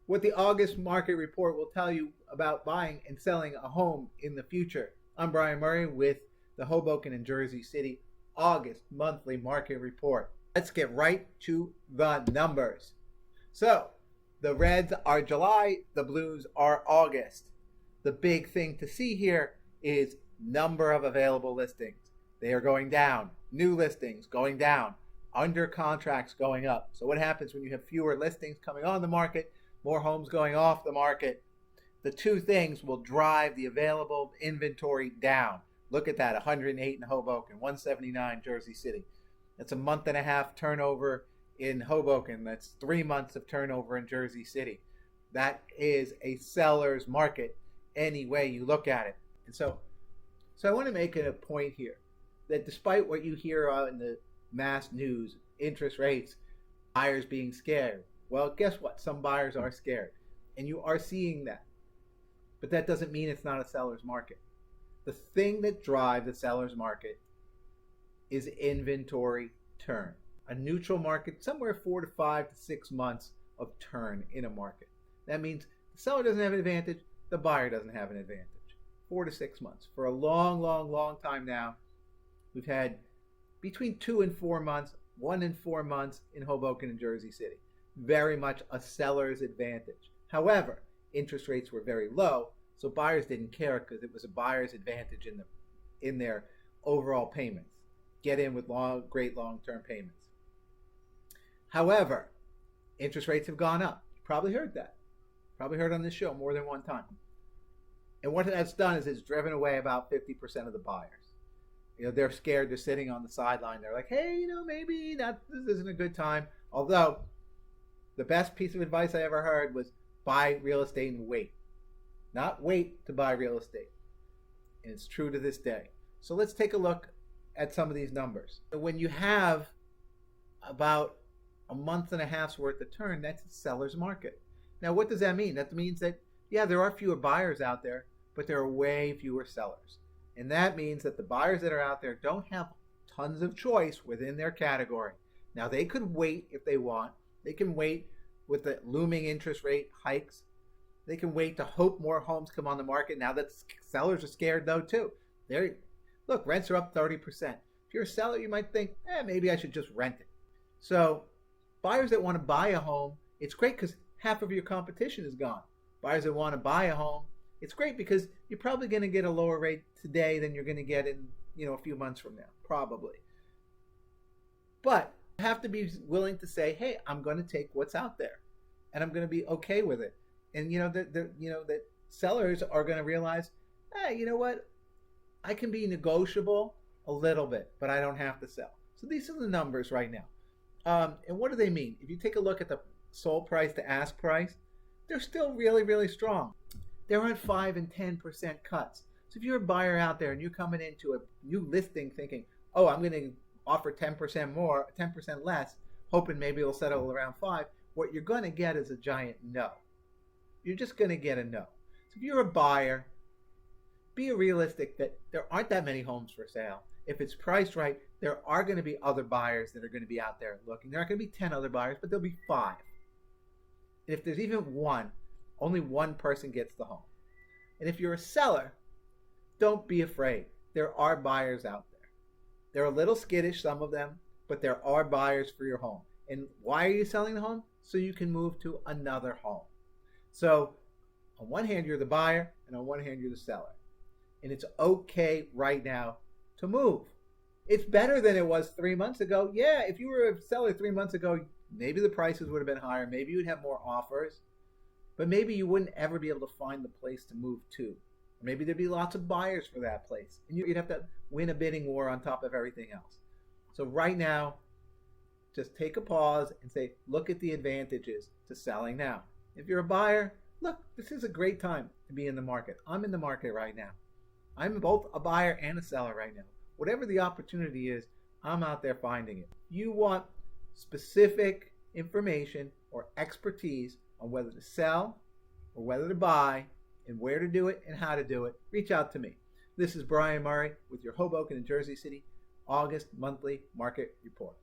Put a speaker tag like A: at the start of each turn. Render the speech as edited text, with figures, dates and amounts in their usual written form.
A: what the August market report will tell you about buying and selling a home in the future. I'm Brian Murray with the Hoboken and Jersey City August monthly market report. Let's get right to the numbers. So, the reds are July, the blues are August. The big thing to see here is number of available listings. They are going down. New listings going down. Under contracts going up. So what happens when you have fewer listings coming on the market, more homes going off the market? The two things will drive the available inventory down. Look at that, 108 in Hoboken, 179 Jersey City. That's a month and a half turnover in Hoboken. That's 3 months of turnover in Jersey City. That is a seller's market any way you look at it. And so I want to make a point here that despite what you hear in the mass news, interest rates, buyers being scared, well, guess what? Some buyers are scared, and you are seeing that. But that doesn't mean it's not a seller's market. The thing that drives the seller's market is inventory turn. A neutral market, somewhere 4 to 5 to 6 months of turn in a market. That means the seller doesn't have an advantage, the buyer doesn't have an advantage. 4 to 6 months. For a long time now, we've had between 2 and 4 months, 1 and 4 months in Hoboken and Jersey City. Very much a seller's advantage. However, interest rates were very low, so buyers didn't care because it was a buyer's advantage in their overall payments. Get in with great long-term payments. However, interest rates have gone up. You probably heard that. Probably heard on this show more than one time. And what that's done is it's driven away about 50% of the buyers. They're scared. They're sitting on the sideline. They're like, hey, maybe this isn't a good time. Although, the best piece of advice I ever heard was buy real estate and wait. Not wait to buy real estate. And it's true to this day. So let's take a look at some of these numbers. When you have about a month and a half's worth of turn, that's a seller's market. Now, what does that mean? That means that, yeah, there are fewer buyers out there, but there are way fewer sellers. And that means that the buyers that are out there don't have tons of choice within their category. Now, they could wait if they want. They can wait with the looming interest rate hikes. They can wait to hope more homes come on the market. Now that sellers are scared, though, too. Look, rents are up 30%. If you're a seller, you might think, maybe I should just rent it. So buyers that want to buy a home, it's great because half of your competition is gone. Buyers that want to buy a home, it's great because you're probably going to get a lower rate today than you're going to get in a few months from now, probably. But you have to be willing to say, hey, I'm going to take what's out there, and I'm going to be okay with it. And that sellers are going to realize, hey, you know what? I can be negotiable a little bit, but I don't have to sell. So these are the numbers right now. And what do they mean? If you take a look at the sold price to ask price, they're still really strong. They're at 5 and 10% cuts. So if you're a buyer out there and you're coming into a new listing thinking, oh, I'm going to offer 10% more, 10% less, hoping maybe it'll settle around 5, what you're going to get is a giant no. You're just going to get a no. So if you're a buyer, be realistic that there aren't that many homes for sale. If it's priced right, there are going to be other buyers that are going to be out there looking. There aren't going to be 10 other buyers, but there'll be 5. And if there's even one, only one person gets the home. And if you're a seller, don't be afraid. There are buyers out there. They're a little skittish, some of them, but there are buyers for your home. And why are you selling the home? So you can move to another home. So on one hand, you're the buyer, and on one hand, you're the seller. And it's okay right now to move. It's better than it was 3 months ago. Yeah, if you were a seller 3 months ago, maybe the prices would have been higher. Maybe you'd have more offers. But maybe you wouldn't ever be able to find the place to move to. Or maybe there'd be lots of buyers for that place. And you'd have to win a bidding war on top of everything else. So right now, just take a pause and say, look at the advantages to selling now. If you're a buyer, look, this is a great time to be in the market. I'm in the market right now. I'm both a buyer and a seller right now. Whatever the opportunity is, I'm out there finding it. You want specific information or expertise on whether to sell or whether to buy and where to do it and how to do it, reach out to me. This is Brian Murray with your Hoboken and Jersey City August monthly market report.